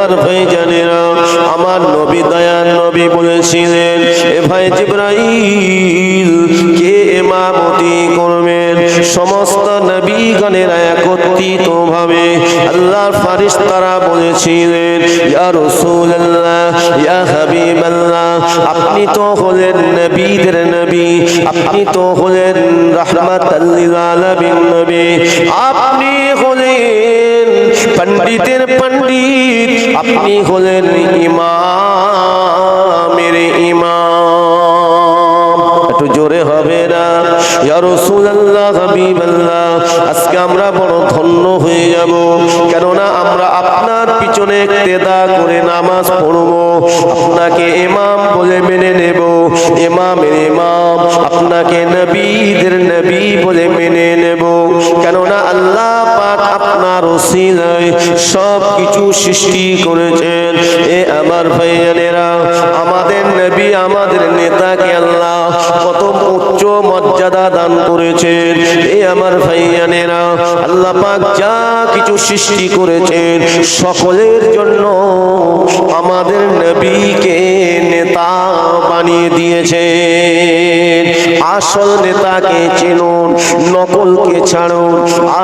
আমার ভাইজানেরা, আমার নবী দয়ার নবী বলেছিলেন, এ ভাই জিবরাইল কে ইমামতি করবেন? সমস্ত নবীগণেরা একত্রিত ভাবে আল্লাহর ফেরেশতারা বলেছিলেন, ইয়া রাসূলুল্লাহ, ইয়া হাবিবাল্লাহ, আপনি তো হলেন নবীদের নবী, আপনি তো হলেন রাহমাতাল লিল আলামিন নবী, আপনি হলেন পণ্ডিতের পণ্ডিত, আপনি হলেন ইমামের ইমাম। একটু জোরে হবে না? ইয়া রাসূলুল্লাহ, হাবিবাল্লাহ, আজকে আমরা বড় ধন্য হয়ে যাব, কেননা আমরা আপনার পিছনে ইক্তেদা করে নামাজ পড়ব, আপনাকে ইমাম বলে মেনে নেব, ইমামের ইমাম, আপনাকে নবীদের নবী বলে মেনে নেব, কেননা আল্লাহ পাক আপনার ওসিলায় সব কিছু সৃষ্টি করেছেন। এ আমার ভাইয়ানেরা, আমাদের নবী, আমাদের নেতাকে আল্লাহ কত উচ্চ মর্যাদা দান করেছেন। এ আমার ভাইয়ানেরা, আল্লাহ পাক যা কিছু সৃষ্টি করেছেন সকলের জন্য আমাদের নবীকে নেতা বানিয়ে দিয়েছেন। আসল নেতাকে চিনুন, নকলকে ছাড়ুন,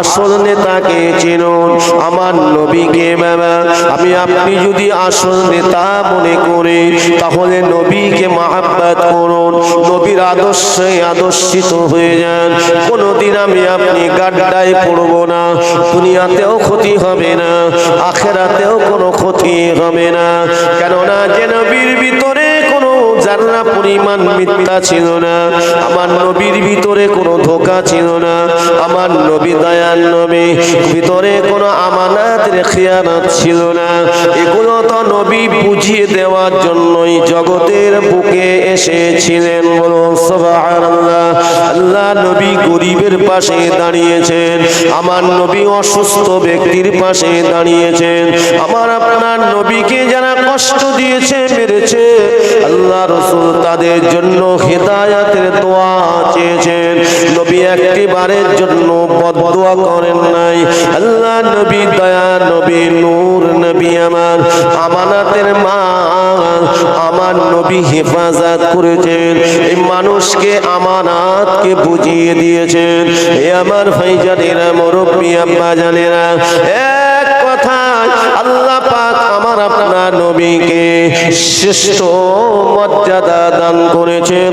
আসল নেতাকে চিনুন, আমার নবীকে। বাবা, আমি আপনি যদি আসল নেতা মনে করি, তাহলে নবীকে মহব্বত করুন, নবীর আদর্শে আদর্শিত হয়ে যান। কোনদিন আমি আপনি গাড্ডায় পড়ব না, দুনিয়াতেও ক্ষতি হবে না, আখিরাতেও কোনো ক্ষতি হবে না, কেননা যে নবীর ভিতরে কোনো জাররা পরিমাণ মিথ্যা ছিল না, আমার নবীর ভিতরে কোনো ধোঁকা ছিল না, আমার নবী দয়াল নবী ভিতরে কোনো আমানাতের খেয়ানত ছিল না। এগুলো তো নবী বুঝিয়ে দেওয়ার জন্যই জগতের বুকে এসেছিলেন। বলুন সুবহানাল্লাহ। আল্লাহ নবী গরিবের পাশে দাঁড়িয়েছেন, আমার নবী অসুস্থ ব্যক্তির পাশে দাঁড়িয়েছেন, আমার আপনার নবীকে যারা কষ্ট দিয়েছে, মেরেছে, আল্লাহ রাসূল তাদের জন্য হিদায়াতের দোয়া চেয়েছেন। নবী একটিবারের জন্য বদদোয়া করেন নাই। আল্লাহ নবী দয়া নবী নূর নবী, আমার আমানাতের মাল আমার নবী হেফাজত করেছেন, এই মানুষকে আমানাতকে বুঝিয়ে দিয়েছেন। এ আমার ভাইজানেরা, মুরব্বি আব্বা জানেরা, এক কথায় আল্লাহ পাক আমার আপনার নবীকে শ্রেষ্ঠ মর্যাদা দান করেছেন।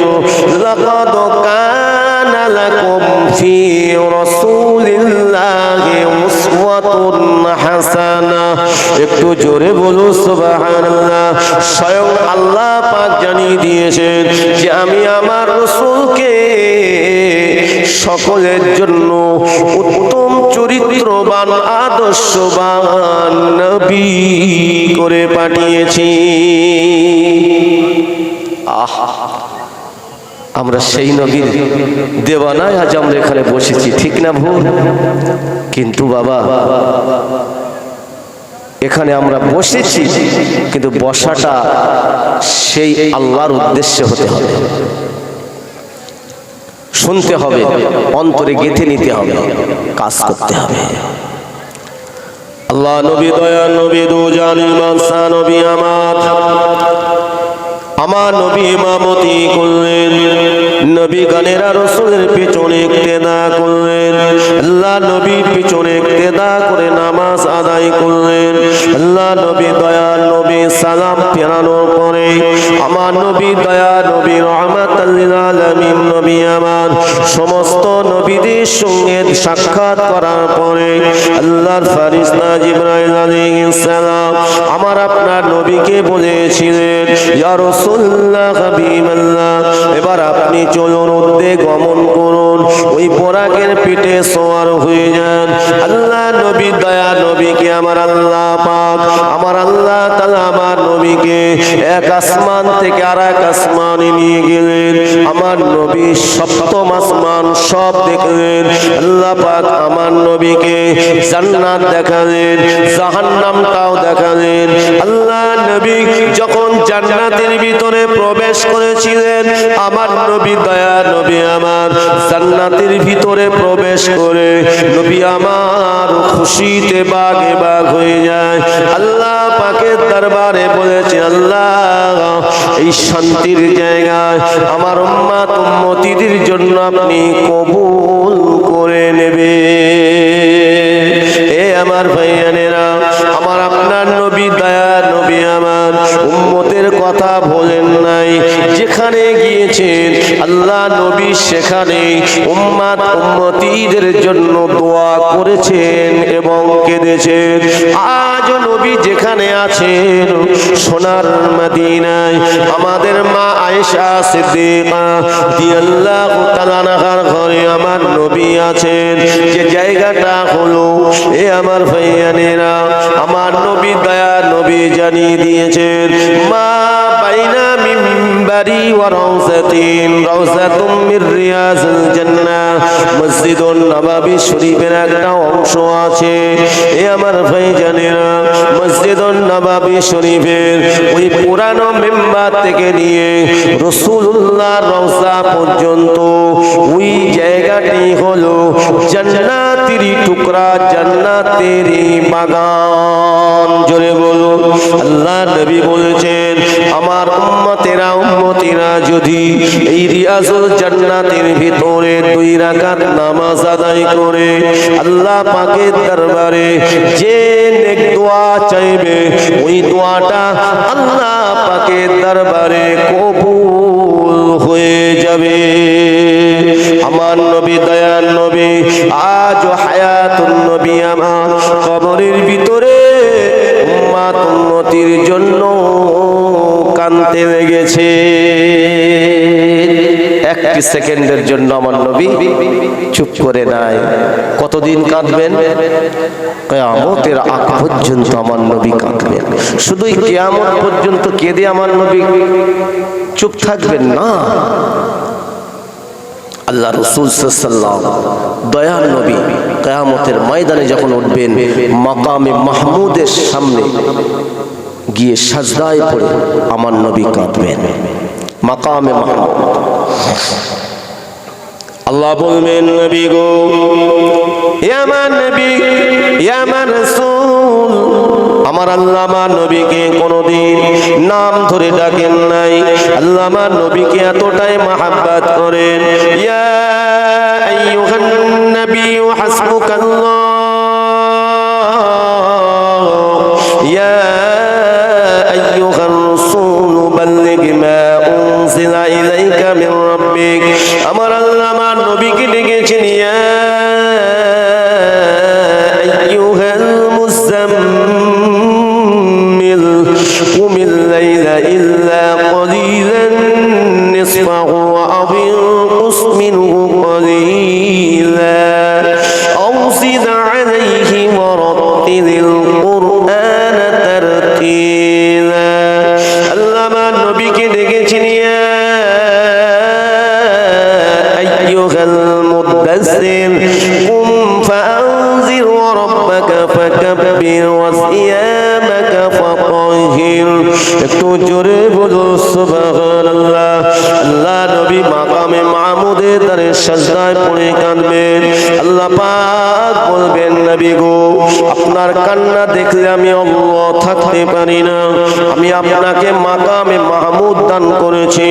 লাকাদ কানা লাকুম ফি রাসূলিল্লাহি উসওয়াতুন হাসানা। একটু জোরে বলো সুবহানাল্লাহ। স্বয়ং আল্লাহ পাক জানিয়ে দিয়েছেন যে আমি আমার রাসূলকে সকলের জন্য উত্তম চরিত্রবান আদর্শবান নবী করে পাঠিয়েছি। আমরা সেই নবীর দেওয়ানায় আজ আমরা এখানে বসেছি, ঠিক না ভুল? কিন্তু বাবা, এখানে আমরা বসেছি, কিন্তু বসাটা সেই আল্লাহর উদ্দেশ্যে হতে হবে, শুনতে হবে, অন্তরে গেঁথে নিতে হবে, কাজ করতে হবে। আল্লাহ নবী দয়া নবী দু জানিল মানসা নবী আমার নবী ইমামতি করলেন, নবী গানেরা রাসূলের পিছনে ইক্তেদা করলেন, আল্লাহ নবীর পিছনে ইক্তেদা করে নামাজ আদায় করলেন। আল্লাহ নবী দয়া নবী সালাম ফেরানোর পরে আমার নবী দয়া নবী রাহমাতাল লিল আলামিন নবী আমার সমস্ত নবীদের সঙ্গে সাক্ষাৎ করার পরে আল্লাহর ফেরেশতা জিবরাইল আলাইহিস সালাম আমার আপনার নবীকে বলেছিলেন, ইয়া রাসূলুল্লাহ, হাবিবাল্লাহ, এবার আপনি চলুন, উদ্দে গমন করুন, ওই বোরাকের পিঠে সওয়ার হয়ে যান। আল্লাহ নবী দয়া নবীকে আমার আল্লাহ পাক, আমার আল্লাহ তাআলা আমার নবীকে এক আসমান থেকে আরেক আসমানে নিয়ে গেলেন। আমার নবী সপ্তম আসমান সব দেখলেন। আল্লাহ পাক আমার নবীকে জান্নাত দেখালেন, জাহান্নামটাও দেখালেন। আল্লাহ নবী যখন জান্নাতের ভিতরে প্রবেশ করেছিলেন, আমার নবী দয়া নবী আমার জান্নাতের ভিতরে প্রবেশ করে নবী আমার খুশিতে বাগে বাগ হয়ে যায়। আল্লাহ পাকের দরবারে বলেছে, আল্লাহ এই শান্তির জায়গায় আমার উম্মত উম্মতীদের জন্য আপনি কবুল করে নেবে। এ আমার ভাইয়ানেরা, আমার আপনার নবী দয়া নবী আমার উম্মতের কথা বলেন নাই, যেখানে গিয়েছেন আল্লাহ নবী সেখানে উম্মত উম্মতীদের জন্য দোয়া করেছেন এবং কেঁদেছেন। আজ নবী যেখানে আছেন সোনার মদিনায় আমাদের মা আয়েশা সিদ্দিকা রাদিয়াল্লাহু তাআলা আনহার ঘরে আমার নবী আছেন। যে জায়গাটা হলো, এ আমার ভাইয়ানেরা, আমার নবী দয়া নবী জানিয়ে দিয়েছেন, মা বাইনা মিম্বারি ওয়া রাউযাতিন রাউযাতুম মির রিয়াজিল জান্নাহ, মসজিদুন নববী শরীফের একটা অংশ আছে। এ আমার ভাইজানেরা, মসজিদুন নববী শরীফের ওই পুরানো মিম্বার থেকে নিয়ে রাসূলুল্লাহর রওজা পর্যন্ত ওই জায়গাটি হলো জান্নাতের টুকরা, জান্নাতের বাগান। জোরে বলুন আল্লাহ নবী বলেছেন, আমার উম্মতেরা উম্মতিরা যদি এই রিয়াজুল জান্নাতের ভিতরে 2 রাকাত নামাজ আদায় করে আল্লাহ পাকের দরবারে যে নেক দোয়া চাইবে, ওই দোয়াটা আল্লাহ পাকের দরবারে কবুল হয়ে যাবে। আমার নবী দয়াল নবী আজ হায়াতুন নবী আমার কবরের ভিতরে উম্মত উম্মতির জন্য কাঁদতে লেগেছে। একটি সেকেন্ডের জন্য আমার নবী চুপ করে নাই। কতদিন কাঁদবেন? কিয়ামতের আগ পর্যন্ত আমার নবী কাঁদবেন। শুধুই কিয়ামত পর্যন্ত কেঁদে আমার নবী চুপ থাকবেন না। আল্লাহ রাসূল সাল্লাল্লাহু আলাইহি ওয়াসাল্লাম দয়াল নবী কিয়ামতের ময়দানে যখন উঠবেন, মাকামে মাহমুদের সামনে গিয়ে সাজদায় পড়ে আমার নবী কাঁদবেন। মাকামে মাহমুদ আল্লাহ বলবেন, নবী গো, হে আমার নবী, হে আমার রাসূল। আমার আল্লাহ আমার নবীকে কোনদিন নাম ধরে ডাকেন নাই। আল্লাহ আমার নবীকে এতটাই মহব্বত করেন। ইয়া আইয়ুহান নবী হাসবুকাল্লাহ, ইয়া আইয়ুহার রাসূল বাল্লিগ মা উনজিলা ইলাইকা মির রাব্বিক। আমার আল্লাহ আমার নবীকে ডেকেছেন, ইয়া আইয়ুহাল মুযাম্মিল কুমিল লাইলা ইল্লা কলিলান নিসফাহু ওয়া আবিনকুস মিনহু কলিলা আও জিদ আলাইহি ওয়া রাত্তিলিল কুরআনা তারতিলা। আল্লাহ আমার নবীকে ডেকেছেন, ইয়া আইয়ুহাল মুদাসসির কুম ফাআনজির ওয়া রাব্বাকা ফাকাব্বির ওয়া সিয়ামাকা ফাতাহির। একটু জোরে বলো সুবহানাল্লাহ। আল্লাহ নবী মাকামে মাহমুদের দ্বারে সাজদায় পড়ে কাঁদবেন। আল্লাহ পাক বলবেন, নবী গো, আপনার কান্না দেখলে আমি আল্লাহ থাকতে পারি না। আমি আপনাকে মাকামে মাহমুদ দান করেছি,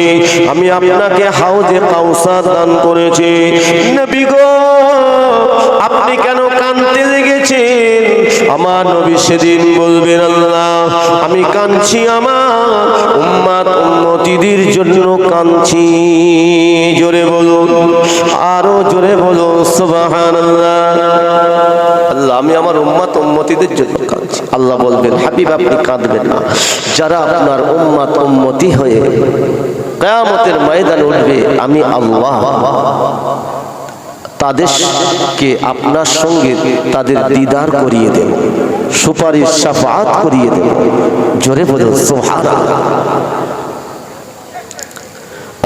আমি আপনাকে হাউজে কাউসার দান করেছি। নবী গো, আপনি কেন কাঁদতে লেগেছেন? আমার নবী সেদিন বলবেন, আল্লাহ আমি কাঁদছি আমার উম্মত উম্মতীদের জন্য কাঁদছি। জোরে বলুন, আরো জোরে বলুন সুবহানাল্লাহ। আল্লাহ আমি আমার উম্মত উম্মতীদের জন্য কাঁদছি। আল্লাহ বলবেন, হাবিব আপনি কাঁদবেন না। যারা আপনার উম্মত উম্মতি হয়ে কিয়ামতের ময়দানে উঠবে, আমি আল্লাহ তাদেরকে আপনার সঙ্গে তাদের দিদার করিয়ে দেব, সুপারিশ শাফাআত করিয়ে দেব। জোরে বলুন সুবহানাল্লাহ।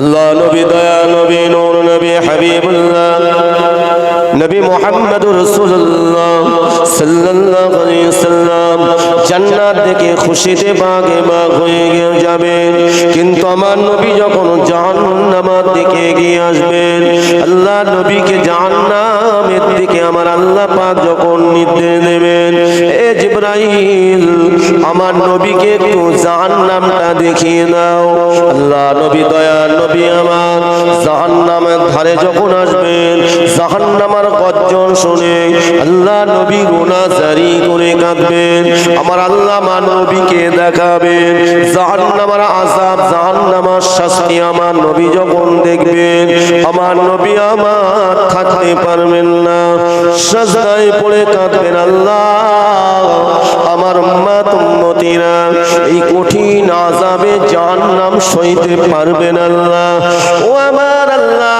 আল্লাহ নবী দয়া নবী নূর নবী হাবিবুল্লাহ নবী মুহাম্মদুর রাসূলুল্লাহ সাল্লাল্লাহু আলাইহি ওয়াসাল্লাম জান্নাত দেখে খুশিতে বাগে বাগ হয়ে যাবেন, কিন্তু আমার নবী যখন জাহান্নামের দিকে এগিয়ে আসবেন, আল্লাহ নবীকে জাহান্নামের দিকে আমার আল্লাহ পাক যখন নির্দেশ দেবেন, এ জিবরাইল আমার নবীকে একটু জাহান্নামটা দেখিয়ে দাও। আল্লাহ নবী দয়ার নবী আমার জাহান্নামের ধারে যখন আসবেন, জাহান্নামের গর্জন শুনে আল্লাহ নবী রোনাজারি করে কাঁদবেন। আমার আল্লাহ আমার নবীকে দেখাবেন জাহান্নামের আযাব, জাহান্নামের শাস্তি। আমার নবী যখন দেখবেন, আমার নবী আমার থাকতে পারবেন না, সাজদায় পড়ে কাঁদবেন, আল্লাহ আমার উম্মত উম্মতিরা এই কঠিন আযাবে জাহান্নাম সইতে পারবেন আল্লাহ। ও আমার আল্লাহ,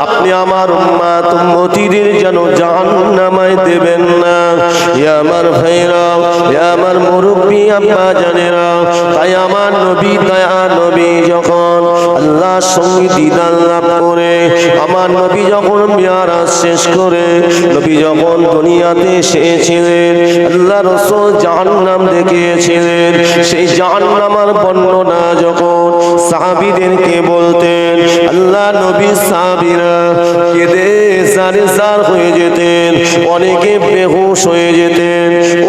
আপনি আমার উম্মত উম্মতিদের যেন জাহান্নামায় দেবেন না। ইয়া আমার ভাইরা, ইয়া আমার মুরব্বি আব্বা জানেরা, তাই আমার নবী দয়া নবী যখন আল্লাহর সঙ্গে দিদার লাভ করে, আমার নবী যখন মিরাজ শেষ করে নবী যখন দুনিয়াতে এসেছিলেন, আল্লাহ রাসূল জাহান্নাম দেখিয়েছিলেন। সেই জাহান্নামের বর্ণনা যখন সাহাবীদেরকে বলতেন, আল্লাহ নবী সাহাবীরা কেঁদে জারে জার হয়ে যেতেন, অনেকে বেহুশ হয়ে যেতেন।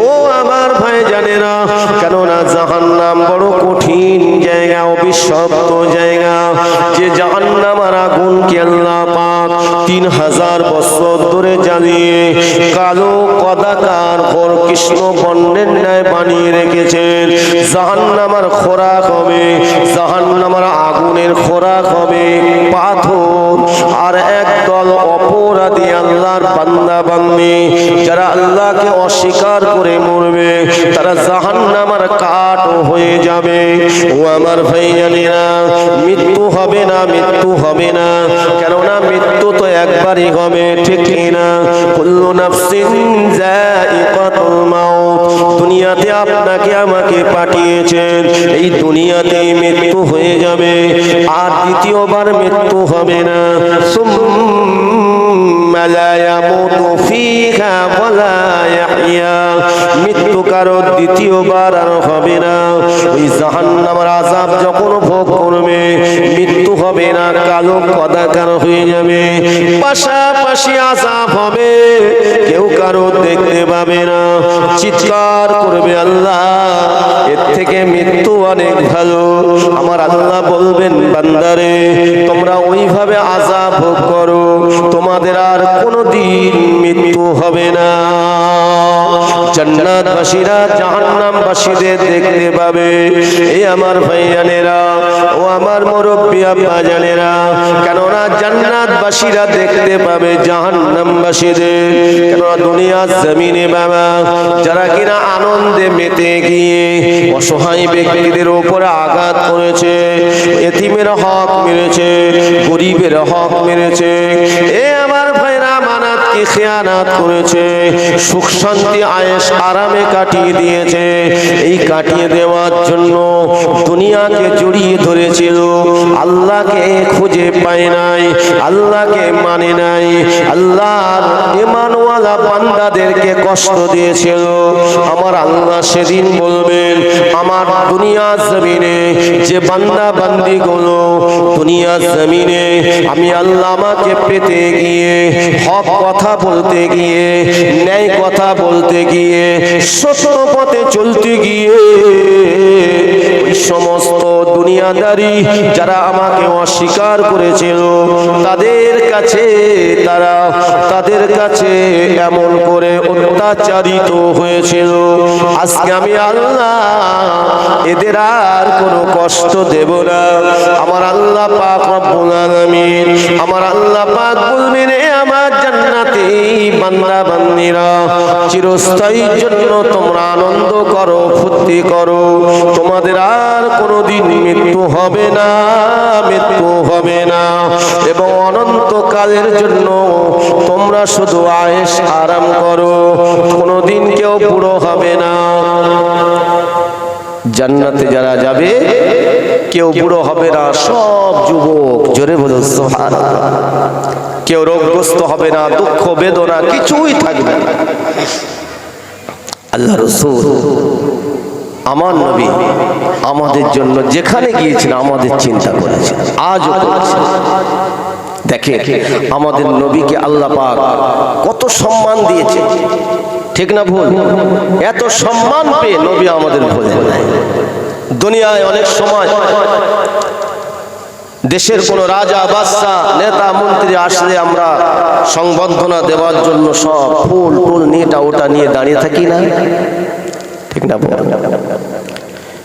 ও আমার ভাই জানেরা, কেননা জাহান্নাম বড় কঠিন জায়গা, অভিশপ্ত জায়গা। যে জাহান্নামের আগুনকে আল্লাহ পাক 3000 বছর ধরে জ্বালিয়ে কালো কদাকার ঘোর কৃষ্ণ বর্ণের ন্যায় বানিয়ে রেখেছেন। জাহান্নামের খোরাক হবে, জাহান্নামের আগুনের খোরাক হবে পাথর। আর একদল অপরাধী আল্লাহর বান্দা বান্দি যারা আল্লাহকে অস্বীকার করে মরবে, তারা জাহান্নামের কাঠ হয়ে যাবে। ও আমার ভাইয়ানেরা, মৃত্যু হবে না, মৃত্যু হবে না, কেননা মৃত্যু তো একবারই হবে, ঠিক না? কুল্লু নাফসিন যায়িকাতুল মাউত। দুনিয়াতে আপনাকে আমাকে পাঠিয়েছেন, এই দুনিয়াতেই মৃত্যু হয়ে যাবে, আর দ্বিতীয়বার মৃত্যু হবে না। সুম্মা লা ইয়ামুতু ফীহা ওয়া লা ইয়াহইয়া। মৃত্যু কারো দ্বিতীয়বার আর হবে না। ওই জাহান্নামের আযাব যখন ভোগ করবে, মৃত্যু হবে না, কালো কদাকার হয়ে যাবে, পাশাপাশি আযাব হবে, কেউ কারো দেখতে পাবে না। চিৎকার করবে, আল্লাহ এর থেকে মৃত্যু অনেক ভালো। আমার আল্লাহ বলবেন, বান্দারে তোমরা ওইভাবে আযাব ভোগ করো, তোমাদের আর কোনোদিন মৃত্যু হবে না। জান্নাতবাসীরা জাহান্নামবাসীদের দেখতে পাবে। এই আমার ভাইয়ানেরা, ও আমার মুরব্বি আব্বা জানেরা, কেননা জান্নাতবাসীরা দেখতে পাবে জাহান্নামবাসীদের। কেননা দুনিয়ার জমিনে বাবা যারা কিনা আনন্দে মেতে গিয়ে অসহায় ব্যক্তিদের উপরে আঘাত করেছে, এতিমের হক মেরেছে, গরিবের হক মেরেছে, এ আমার ভাইরা আমানতকে খেয়ানত করেছে, সুখ শান্তি আয়েশ আরামে কাটিয়ে দিয়েছে। এই কাটিয়ে দেওয়ার জন্য দুনিয়াকে জড়িয়ে ধরেছিল, আল্লাহকে খুঁজে পায় নাই, আল্লাহকে মানে নাই, আল্লাহর ঈমানওয়ালা বান্দাদেরকে কষ্ট দিয়েছিল। আমার আল্লাহ সেদিন বলবেন, আমার দুনিয়ার জমিনে যে বান্দা বান্দি গুলো দুনিয়ার জমিনে আমি আল্লাহ আমাকে পেতে গিয়ে, হক কথা বলতে গিয়ে, ন্যায় কথা বলতে গিয়ে, সত্য পথে চলতে গিয়ে ওই সমস্ত দুনিয়াদারি যারা আমাকে অস্বীকার করেছিল, তাদের কাছে এমন করে অত্যাচারিত হয়েছিল। আজকে আমি আল্লাহ এদের আর কোনো কষ্ট দেব না। আমার আল্লাহ পাক রব্বুল আলামিন, আমার আল্লাহ পাক বলবেন, এ আমার জান্নাতি বান্দা বান্দিরা, চিরস্থায়ীর জন্য তোমরা আনন্দ করো, ফুর্তি করো, তোমাদের আর কোনোদিন মৃত্যু হবে না, মৃত্যু হবে না, এবং অনন্তকালের জন্য তোমরা শুধু আয়েশ আরাম করো, কোনোদিন কেউ বুড়ো হবে না। জান্নাতে যারা যাবে কেউ বুড়ো হবে না, সব যুবক। জোরে বলো সুবহানাল্লাহ। কেউ রোগগ্রস্ত হবে না, দুঃখ বেদনা কিছুই থাকবে না। আল্লাহ রাসূল আমার নবী আমাদের জন্য যেখানে গিয়েছেন আমাদের চিন্তা করেছেন, আজও করেছেন। দেখে আমাদের নবীকে আল্লাহ পাক কত সম্মান দিয়েছে, ঠিক না ভুল? এত সম্মান পেয়ে নবী আমাদের ভোলেন নাই। দুনিয়ায় অনেক সময় দেশের কোন রাজা বাদশা নেতা মন্ত্রী আসলে আমরা সংবর্ধনা দেওয়ার জন্য সব ফুল টুল নিয়েটা ওটা নিয়ে দাঁড়িয়ে থাকি না, ঠিক না?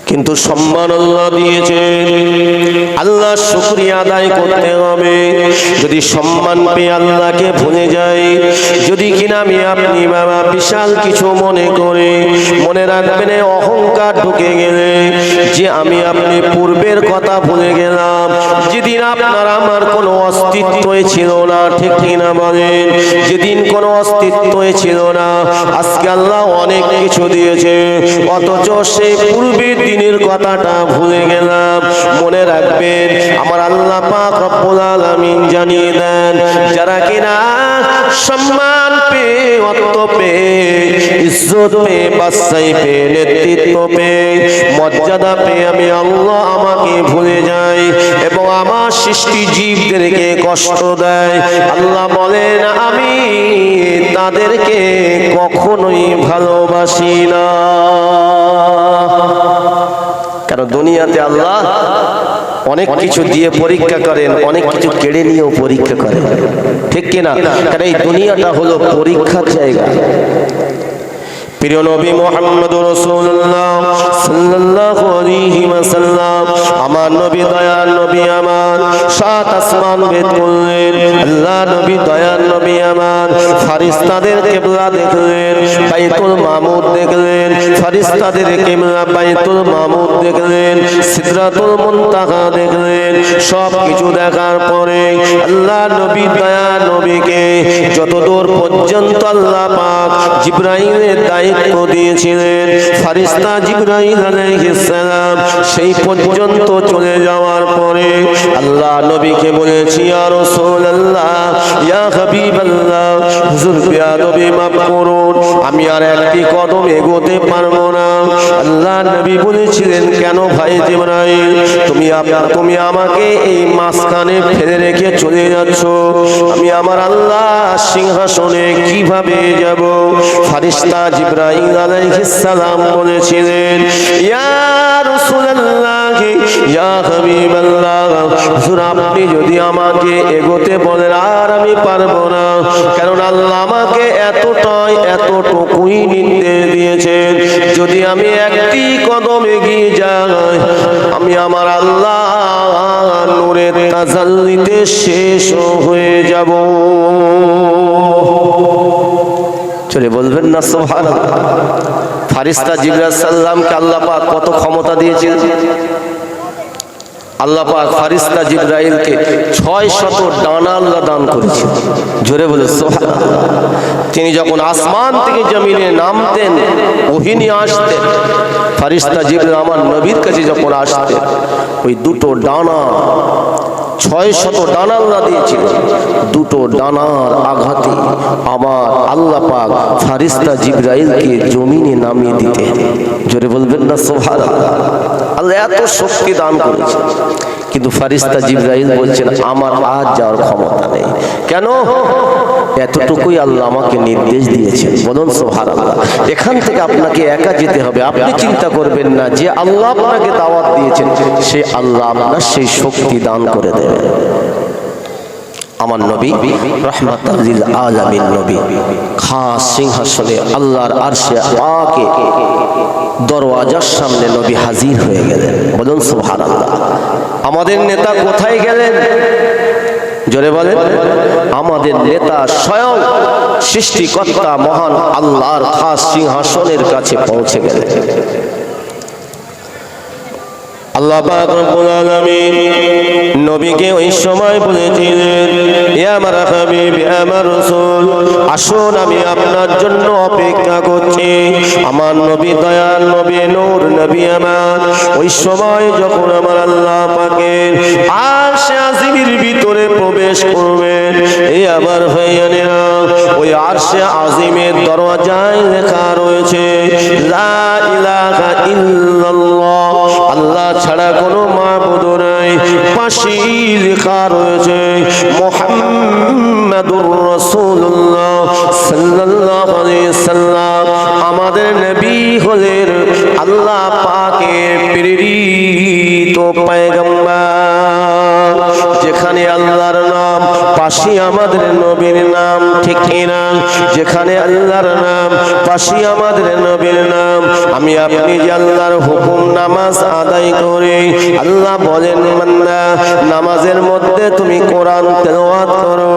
কিন্তু সম্মান আল্লাহ দিয়েছেন, আল্লাহ শুকরিয়া আদায় করতে হবে। যদি সম্মান পেয়ে আল্লাহকে ভুলে যাই, যদি কিনা আমি আপনি বাবা বিশাল কিছু মনে করে, মনে রাখবেন অহংকার ঢুকে গেলে যে আমি আপনি পূর্বের কথা ভুলে গেলাম, যেদিন আপনার আমার কোনো অস্তিত্বই ছিল না, ঠিক কিনা বলেন? যেদিন কোনো অস্তিত্বই ছিল না, আজকে আল্লাহ অনেক কিছু দিয়েছে, অথচ সেই পূর্বের দিনের কথাটা ভুলে গেলাম। মনে রাখবেন আমার আল্লাহ পাক রব্বুল আলামিন জানিয়ে দেন, যারা কিনা সম্মান পেয়ে, অর্থ পেয়ে, ইজ্জত পেয়ে, বাদশাহী পেয়ে, নেতৃত্ব পেয়ে, মর্যাদা পেয়ে আমি আল্লাহ আমাকে ভুলে যাই এবং আমার সৃষ্টি জীবদেরকে কষ্ট দেয়, আল্লাহ বলেন আমি তাদেরকে কখনোই ভালোবাসি না। কারণ দুনিয়াতে আল্লাহ অনেক কিছু দিয়ে পরীক্ষা করেন, অনেক কিছু কেড়ে নিয়েও পরীক্ষা করেন, ঠিক কিনা? কারণ এই দুনিয়াটা হলো পরীক্ষার জায়গা। প্রিয় নবী মুহাম্মদুর রাসূলুল্লাহ সাল্লাল্লাহু আলাইহি ওয়াসাল্লাম আমার নবী, দয়ার নবী আমার, সাত আসমান ভেদ করলেন। আল্লাহ নবী দয়ার নবী আমার ফেরেশতাদের কিবলা দেখলেন, বাইতুল মামুর দেখলেন, ফেরেশতাদের কিবলা বাইতুল মামুর দেখলেন, সিদরাতুল মুনতাহা দেখলেন। সব কিছু দেখার পরে আল্লাহ নবী দয়ার নবীকে যতদূর পর্যন্ত আল্লাহ পাক জিবরাইলের দায়িত্ব দিয়েছিলেন, ফেরেশতা জিবরাইল আলাইহিস সালাম সেই পর্যন্ত চলে যাওয়ার পরে আল্লাহ নবীকে বলেছি, ইয়া রাসূলুল্লাহ, ইয়া হাবিবাল্লাহ, হুজুর বেয়াদবি মাফ করুন, আমি আর একটি কদম এগোতে পারবো না। আল্লাহ নবী বলেছিলেন, কেন ভাই জিবরাইল, তুমি আমাকে এই মাঝখানে ফেলে রেখে চলে যাচ্ছ, আমি আমার আল্লাহ সিংহাসনে কিভাবে যাব? ফেরেশতা জিবরাইল আলাইহিস সালাম বলেছিলেন, ইয়া রাসূলুল্লাহ, ইয়া হাবিবাল্লাহ, হুজুর আপনি যদি আমাকে এগোতে বলেন আর আমি পারবো না, কারণ আল্লাহ আমাকে এতটুকুই নির্দেশ দিয়েছেন, যদি আমি একটি কদম এগিয়ে যাই আমি আমার আল্লাহ নূরের তাজাল্লিতে শেষ হয়ে যাব। চলে বলবেন না সুবহানাল্লাহ? ফেরেশতা জিবরাইল সাল্লামকে আল্লাহ পাক কত ক্ষমতা দিয়েছেন। আল্লাহ পাক ফেরেশতা জিবরাইলকে 600 ডানা আল্লাহ দান করেছেন। জোরে বলে সুবহানাল্লাহ। তিনি যখন আসমান থেকে জমিনে নামতেন, ওহী নিয়ে আসতেন, ফেরেশতা জিবরাইল আমার নবীর কাছে যখন আসতেন, ওই দুটো ডানা 600 ডানা আল্লাহ দিয়েছিল, দুটো ডানার আঘাতে আমার আল্লাহ পাক ফেরেশতা জিবরাইলকে জমিনে নামিয়ে দিতেন। জোরে বলবেন না সুবহানাল্লাহ? আল্লাহ এত শক্তি দান করেছে, কিন্তু ফেরেশতা জিবরাইল বলছেন আমার আজ যাওয়ার ক্ষমতা নেই। কেন? এতটুকুই আল্লাহ আমাকে নির্দেশ দিয়েছেন। বলুন সুবহানাল্লাহ। এখান থেকে আপনাকে একা যেতে হবে। আপনি চিন্তা করবেন না, যে আল্লাহ আপনাকে দাওয়াত দিয়েছেন সে আল্লাহ আপনার সেই শক্তি দান করে দেবেন। আমার নবী রাহমাতাল লিল আলামিন নবী খাস সিংহাসনে আল্লাহর আরশে পাকে দরওয়াজার সামনে নবী হাজির হয়ে গেলেন। বলুন সুবহানাল্লাহ। আমাদের নেতা কোথায় গেলেন? জোরে বলেন। আমাদের নেতা স্বয়ং সৃষ্টিকর্তা মহান আল্লাহর খাস সিংহাসনের কাছে পৌঁছে গেলেন। আল্লাহ পাক রব্বুল আলামিন নবীকে ওই সময় বলেছিলেন, হে আমার হাবিব, হে আমার রাসূল, আসুন আমি আপনার জন্য অপেক্ষা করছি। আমার নবী দয়াল নবী নূর নবী আমার ওই সময় যখন আমার আল্লাহ পাকের আরশে আজিমের ভিতরে প্রবেশ করবেন, এই আমার ভাইয়ানেরা, ওই আরশে আজিমের দরজায় লেখা রয়েছে লা ইলাহা ইল্লাল্লাহ, আল্লাহ ছাড়া কোনো মাবুদ নাই। পাশে লেখা রয়েছে মুহাম্মাদুর রাসূলুল্লাহ সাল্লাল্লাহু আলাইহি সাল্লাম, আমাদের নবী হলেন আল্লাহ পাকের প্রেরিত পয়গম্বর। যেখানে আল্লাহর নাম পাশে আমাদের নবীর নাম, ঠিক কিনা? যেখানে আল্লাহর নাম পাশে আমাদের নবীর নাম। আমি আপনি যে আল্লাহর হুকুম নামাজ আদায় করে, আল্লাহ বলেন বান্দা নামাজের মধ্যে তুমি কোরআন তেলাওয়াত করো,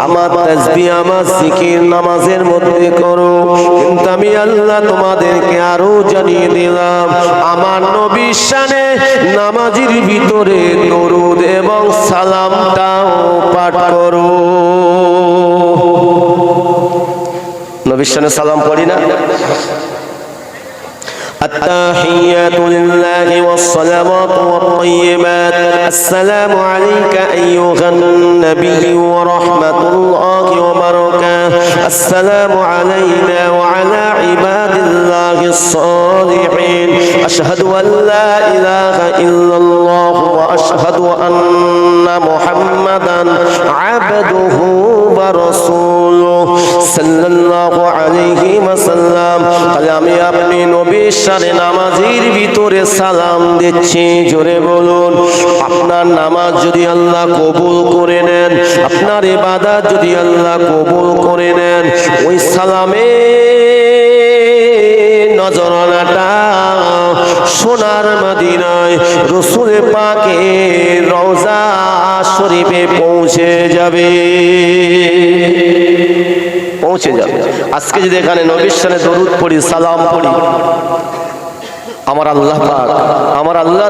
আমার তাসবিহ আমার জিকির নামাজের মধ্যে করো। কিন্তু আমি আল্লাহ তোমাদেরকে আরো জানিয়ে দিলাম, আমার নবীর শানে নামাজের ভিতরে দরুদ এবং সালামটাও পাঠ করো। নবীর শানে সালাম পড়ি না? التحيات لله والصلوات والطيبات، السلام عليك أيها النبي ورحمة الله وبركاته، السلام علينا وعلى عباد الله الصالحين، أشهد أن لا إله إلا الله وأشهد أن محمدا عبده ورسوله صلى الله عليه وسلم। আমি আপনি নবীর শানে নামাজের ভিতরে সালাম দিচ্ছি, জোরে বলুন। আপনার নামাজ যদি আল্লাহ কবুল করে নেন, আপনার ইবাদত যদি আল্লাহ কবুল করে নেন, ওই সালামে নজরানাটা সোনার মদিনায় রাসূল পাকের রওজা শরীফে পৌঁছে যাবে, পৌঁছে যাবে। আজকে যদি এখানে নবীর শানে দরুদ পড়ি, সালাম পড়ি, আমার আল্লাহ পাক, আমার আল্লাহ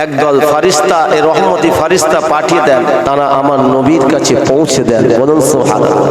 একদল ফারিস্তা, এই রহমতি ফারিস্তা পাঠিয়ে দেন, তারা আমার নবীর কাছে পৌঁছে দেন। বলুন সুবহানাল্লাহ।